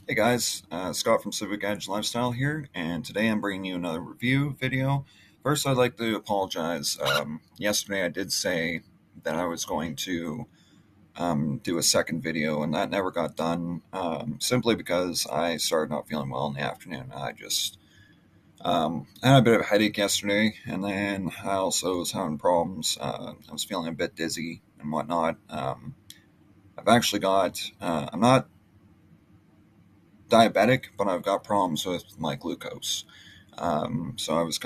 Hey guys, Scott from Civic Edge Lifestyle here, and today I'm bringing you another review video. First, I'd like to apologize. Yesterday I did say that I was going to do a second video, and that never got done, simply because I started not feeling well in the afternoon. I had a bit of a headache yesterday, and then I also was having problems. I was feeling a bit dizzy and whatnot. I've actually I'm not diabetic, but I've got problems with my glucose. So I was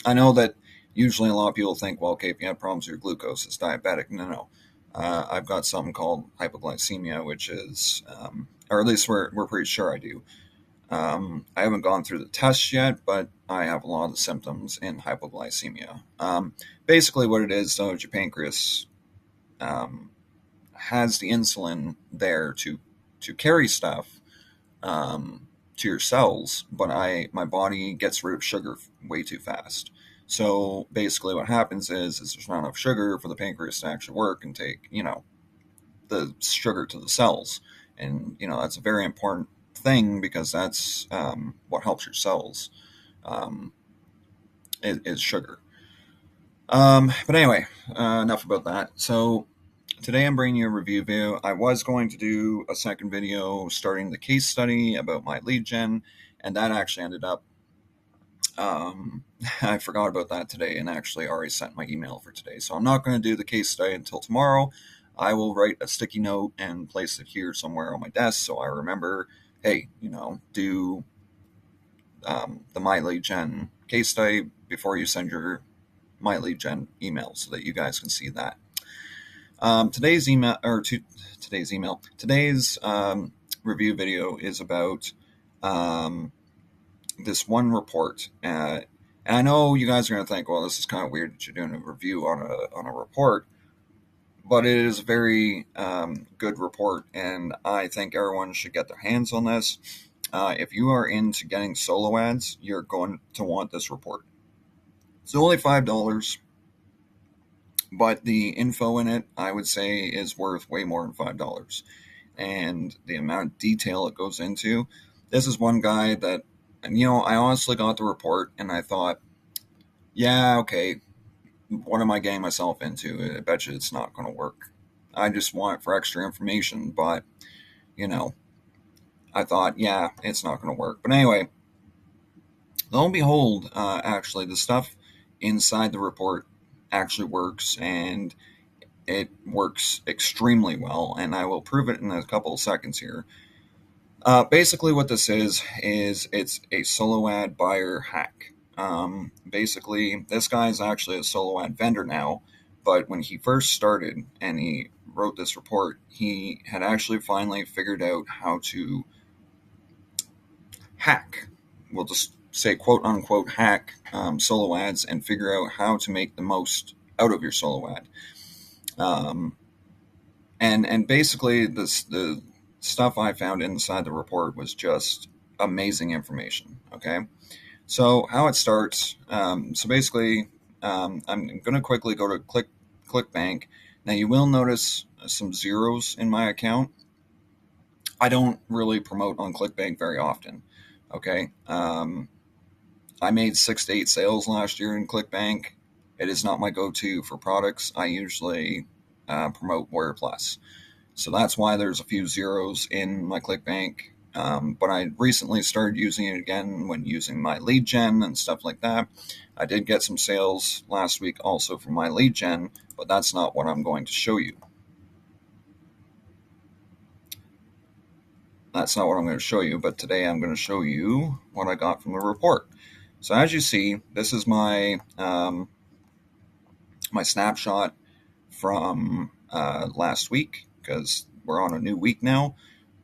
I know that usually a lot of people think, well, okay, if you have problems with your glucose, it's diabetic. No, no. I've got something called hypoglycemia, which is, or at least we're pretty sure I do. I haven't gone through the tests yet, but I have a lot of the symptoms in hypoglycemia. Basically, what it is, though, is your pancreas um, has the insulin there to carry stuff to your cells, but I my body gets rid of sugar way too fast. So basically, what happens is there's not enough sugar for the pancreas to actually work and take the sugar to the cells, and that's a very important thing because that's what helps your cells um, is sugar. But anyway, enough about that. So today I'm bringing you a review video. I was going to do a second video starting the case study about my lead gen, and that actually ended up, I forgot about that today and actually already sent my email for today. So I'm not going to do the case study until tomorrow. I will write a sticky note and place it here somewhere on my desk so I remember, hey, do the My Lead Gen case study before you send your My Lead Gen email so that you guys can see that. Today's email, or to, today's email, today's review video is about um, this one report. And I know you guys are going to think, well, this is kind of weird that you're doing a review on a report, but it is a very good report, and I think everyone should get their hands on this. If you are into getting solo ads, you're going to want this report. It's only $5, but the info in it, I would say, is worth way more than $5. And the amount of detail it goes into. This is one guy that, and I honestly got the report and I thought, yeah, okay, what am I getting myself into? I bet you it's not going to work. I just want it for extra information, but, you know, I thought, yeah, it's not going to work. But anyway, lo and behold, actually, the stuff inside the report actually works, and it works extremely well, and I will prove it in a couple of seconds here. Basically, what this is it's a solo ad buyer hack. Basically, this guy is actually a solo ad vendor now, but when he first started and he wrote this report, he had actually finally figured out how to hack. We'll just say quote unquote hack solo ads and figure out how to make the most out of your solo ad. Um, and basically the stuff I found inside the report was just amazing information. Okay, so how it starts. So basically, I'm going to quickly go to ClickBank. Now you will notice some zeros in my account. I don't really promote on ClickBank very often. Okay, I made 6 to 8 sales last year in ClickBank. It is not my go-to for products. I usually promote Warrior Plus. So that's why there's a few zeros in my ClickBank. But I recently started using it again when using my lead gen and stuff like that. I did get some sales last week also from my lead gen, but that's not what I'm going to show you. That's not what I'm going to show you, but today I'm going to show you what I got from the report. So as you see, this is my snapshot from last week because we're on a new week now.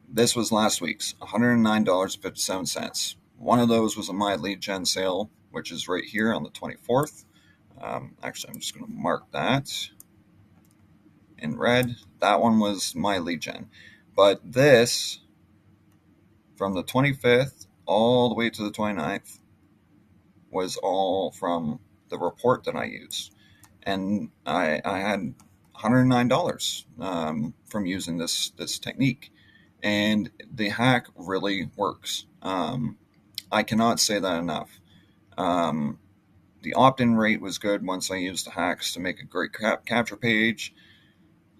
This was last week's $109.57. One of those was a My Lead Gen sale, which is right here on the 24th. Actually, I'm just going to mark that in red. That one was My Lead Gen. But this, from the 25th all the way to the 29th, was all from the report that I used. And I had $109 from using this technique. and the hack really works. I cannot say that enough. Um, the opt-in rate was good once I used the hacks to make a great capture page.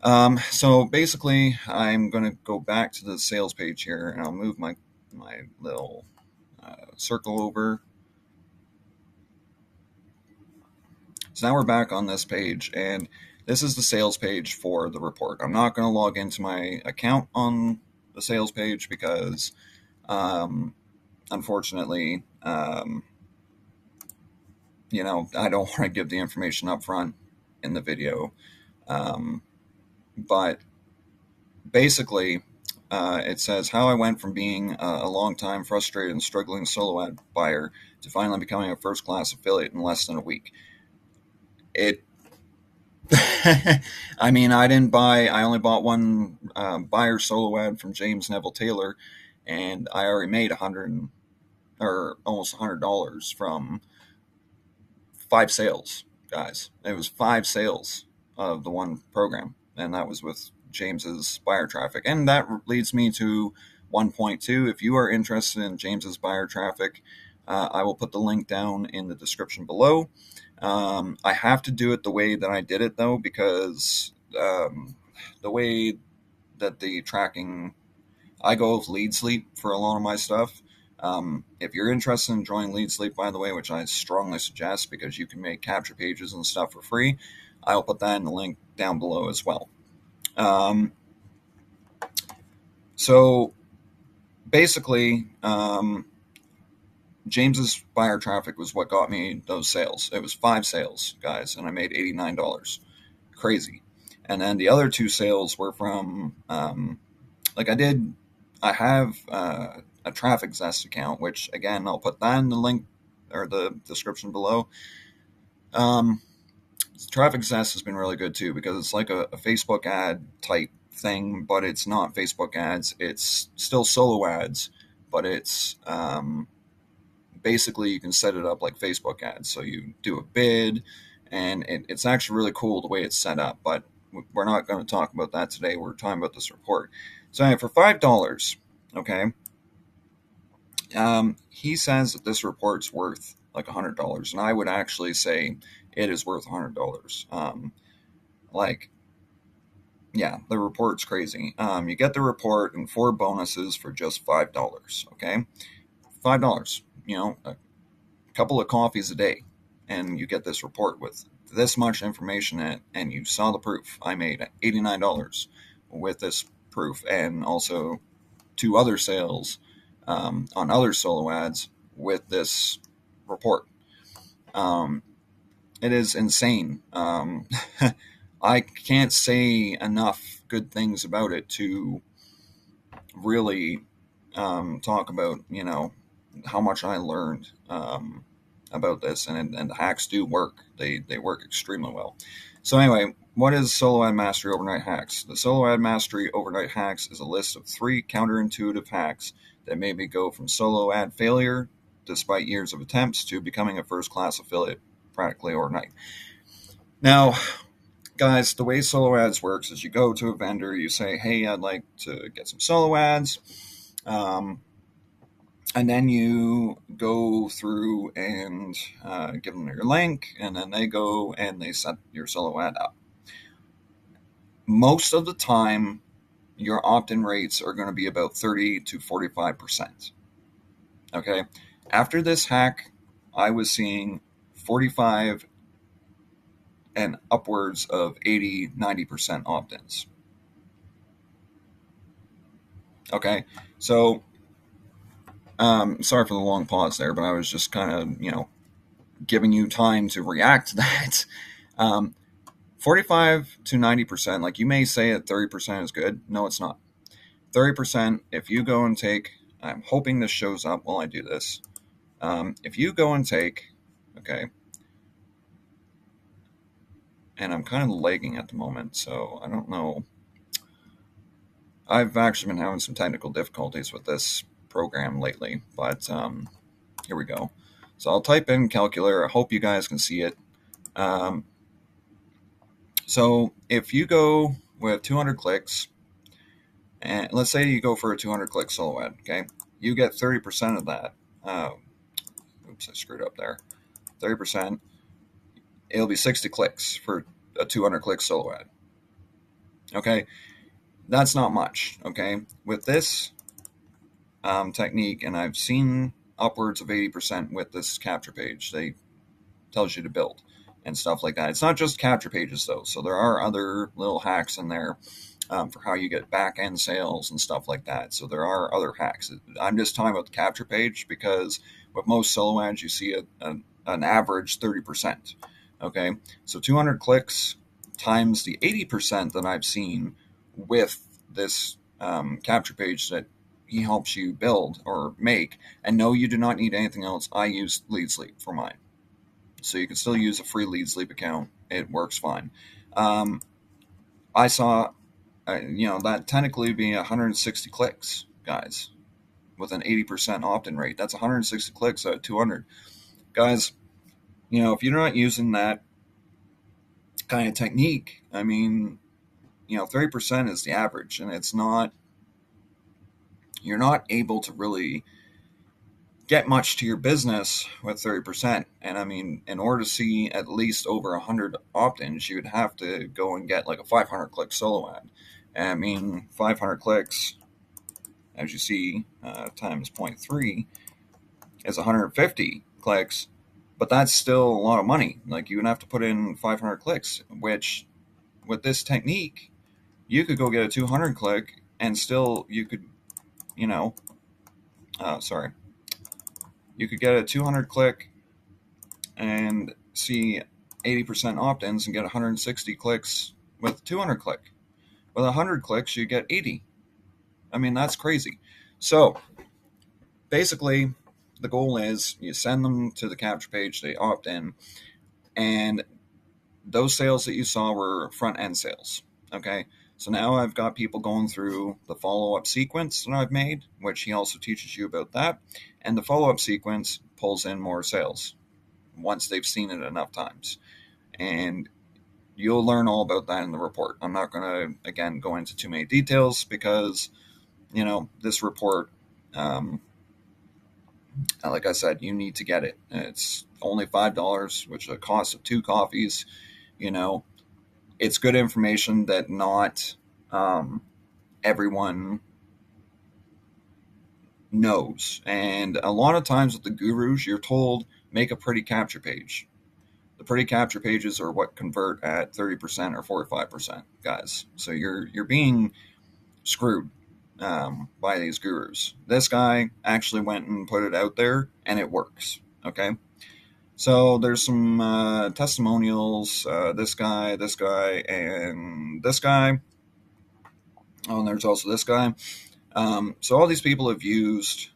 So basically, I'm going to go back to the sales page here, and I'll move my little circle over. So now we're back on this page, and this is the sales page for the report. I'm not going to log into my account on the sales page because, unfortunately, I don't want to give the information up front in the video. But basically, it says how I went from being a long time frustrated and struggling solo ad buyer to finally becoming a first class affiliate in less than a week. It I mean, I only bought one buyer solo ad from James Neville Taylor, and I already made or almost $100 from 5 sales, guys. It was 5 sales of the one program, and that was with James's buyer traffic. And that leads me to 1.2. If you are interested in James's buyer traffic, I will put the link down in the description below. I have to do it the way that I did it, though, because the way that the tracking, I go with Lead Sleep for a lot of my stuff. If you're interested in joining Lead Sleep, by the way, which I strongly suggest because you can make capture pages and stuff for free, I'll put that in the link down below as well. So basically, James's buyer traffic was what got me those sales. It was 5 sales, guys, and I made $89. Crazy. And then the other 2 sales were from, I have a Traffic Zest account, which again, I'll put that in the link or the description below. Traffic Zest has been really good too because it's like a Facebook ad type thing, but it's not Facebook ads. It's still solo ads, but it's basically you can set it up like Facebook ads. So you do a bid, and it's actually really cool the way it's set up. But we're not going to talk about that today. We're talking about this report. So anyway, for $5, okay, he says that this report's worth like $100, and I would actually say it is worth $100. Yeah, the report's crazy. You get the report and 4 bonuses for just $5. Okay, $5. A couple of coffees a day, and you get this report with this much information in it, and you saw the proof. I made $89 with this proof, and also 2 other sales on other solo ads with this report. It is insane. I can't say enough good things about it to really talk about, how much I learned about this, and the hacks do work. They work extremely well. So anyway, what is Solo Ad Mastery Overnight Hacks? The Solo Ad Mastery Overnight Hacks is a list of 3 counterintuitive hacks that made me go from solo ad failure, despite years of attempts, to becoming a first-class affiliate practically overnight. Now, guys, the way solo ads works is you go to a vendor, you say, hey, I'd like to get some solo ads. And then you go through and give them your link, and then they go and they set your solo ad up. Most of the time, your opt-in rates are going to be about 30 to 45%. Okay? After this hack, I was seeing 45 and upwards of 80, 90% opt-ins. Okay? So, sorry for the long pause there, but I was just kind of, giving you time to react to that. 45 to 90%, like you may say that 30% is good. No, it's not. 30%, if you go and take, I'm hoping this shows up while I do this. If you go and take, okay, and I'm kind of lagging at the moment, so I don't know. I've actually been having some technical difficulties with this program lately, but here we go. So I'll type in calculator. I hope you guys can see it. So if you go with 200 clicks, And let's say you go for a 200 click solo ad, okay? You get 30% of that. Oops, I screwed up there. 30%, it'll be 60 clicks for a 200 click solo ad. Okay, that's not much. Okay, with this technique, and I've seen upwards of 80% with this capture page, they tells you to build and stuff like that. It's not just capture pages though, so there are other little hacks in there for how you get back end sales and stuff like that. So there are other hacks. I'm just talking about the capture page because with most solo ads, you see an average 30%. Okay, so 200 clicks times the 80% that I've seen with this capture page that he helps you build or make. And no, you do not need anything else. I use Lead Sleep for mine. So you can still use a free Lead Sleep account. It works fine. I saw, that technically being 160 clicks, guys, with an 80% opt-in rate. That's 160 clicks out of 200. Guys, if you're not using that kind of technique, I mean, 30% is the average, and you're not able to really get much to your business with 30%. And I mean, in order to see at least over 100 opt-ins, you'd have to go and get like a 500 click solo ad. And I mean, 500 clicks, as you see, times 0.3 is 150 clicks, but that's still a lot of money. Like, you would have to put in 500 clicks, which with this technique, you could go get a 200 click and still you could, you could get a 200 click and see 80% opt-ins and get 160 clicks with 200 click. With 100 clicks, you get 80. I mean, that's crazy. So basically, the goal is you send them to the capture page, they opt in, and those sales that you saw were front end sales. Okay, so now I've got people going through the follow-up sequence that I've made, which he also teaches you about that, and the follow-up sequence pulls in more sales once they've seen it enough times. And you'll learn all about that in the report. I'm not going to, again, go into too many details because, this report, like I said, you need to get it. It's only $5, which is a cost of 2 coffees. It's good information that not everyone knows. And a lot of times with the gurus, you're told, make a pretty capture page. The pretty capture pages are what convert at 30% or 45%, guys. So you're being screwed by these gurus. This guy actually went and put it out there, and it works. Okay, so there's some testimonials. This guy, and this guy. Oh, and there's also this guy. So all these people have used.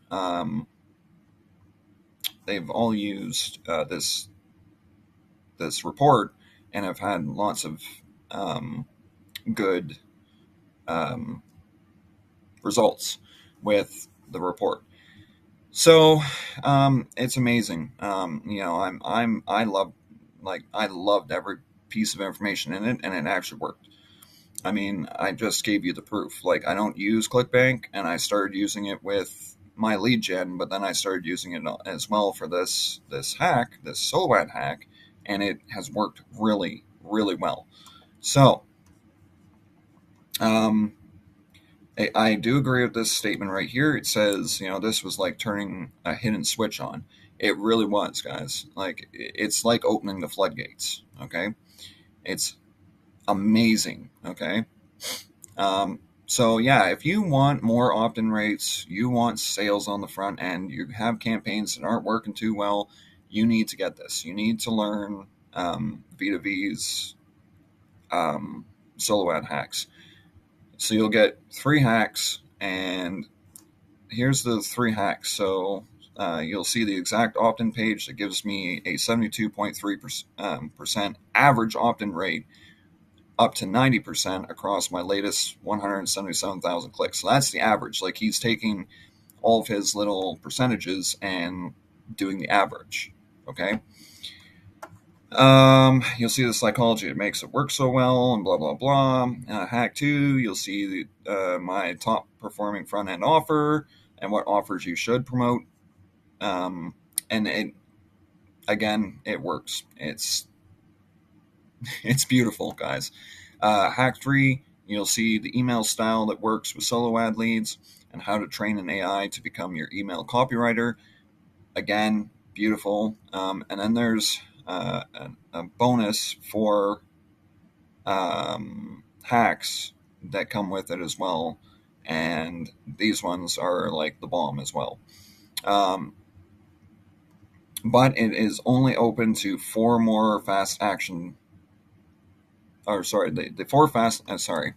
They've all used this report and have had lots of good results with the report. So it's amazing. I loved every piece of information in it, and it actually worked. I mean, I just gave you the proof. Like, I don't use ClickBank, and I started using it with my lead gen, but then I started using it as well for this hack, this Soload hack, and it has worked really, really well. So, I do agree with this statement right here. It says, this was like turning a hidden switch on. It really was, guys. Like, it's like opening the floodgates, okay? It's amazing, okay? So yeah, if you want more opt-in rates, you want sales on the front end, you have campaigns that aren't working too well, you need to get this. You need to learn V2V's solo ad hacks. So you'll get 3 hacks, and here's the 3 hacks. So you'll see the exact opt-in page that gives me a 72.3% average opt-in rate up to 90% across my latest 177,000 clicks. So that's the average. Like, he's taking all of his little percentages and doing the average. Okay. You'll see the psychology that makes it work so well, and blah blah blah. Hack 2, you'll see my top performing front end offer and what offers you should promote. And it again, it works. It's beautiful, guys. Hack 3, you'll see the email style that works with Soload leads and how to train an AI to become your email copywriter. Again, beautiful. And then there's a bonus for hacks that come with it as well. And these ones are like the bomb as well. But it is only open to 4 more fast action. Or sorry, the 4 fast. Sorry,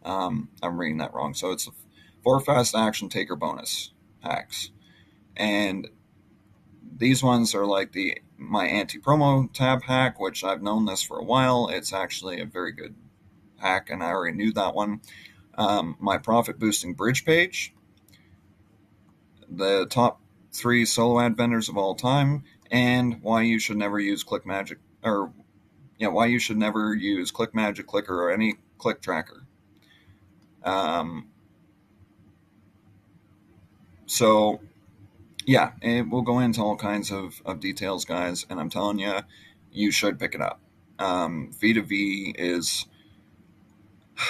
I'm reading that wrong. So it's 4 fast action taker bonus hacks, and these ones are like my anti-promo tab hack, which I've known this for a while. It's actually a very good hack, and I already knew that one. My profit boosting bridge page, the top 3 solo ad vendors of all time, and why you should never use ClickMagick, or why you should never use ClickMagick, Clicker, or any click tracker. So yeah, it will go into all kinds of details, guys, and I'm telling you, you should pick it up. V2V is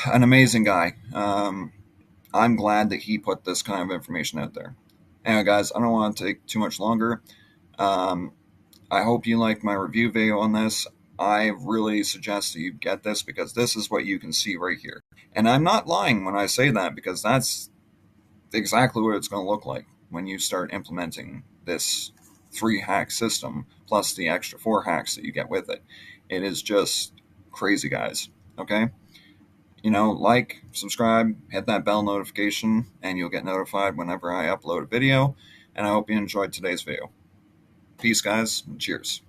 an amazing guy. I'm glad that he put this kind of information out there. Anyway, guys, I don't want to take too much longer. I hope you like my review video on this. I really suggest that you get this because this is what you can see right here. And I'm not lying when I say that, because that's exactly what it's going to look like when you start implementing this 3 hack system plus the extra 4 hacks that you get with it. It is just crazy, guys. Okay? Like, subscribe, hit that bell notification, and you'll get notified whenever I upload a video. And I hope you enjoyed today's video. Peace, guys, and cheers.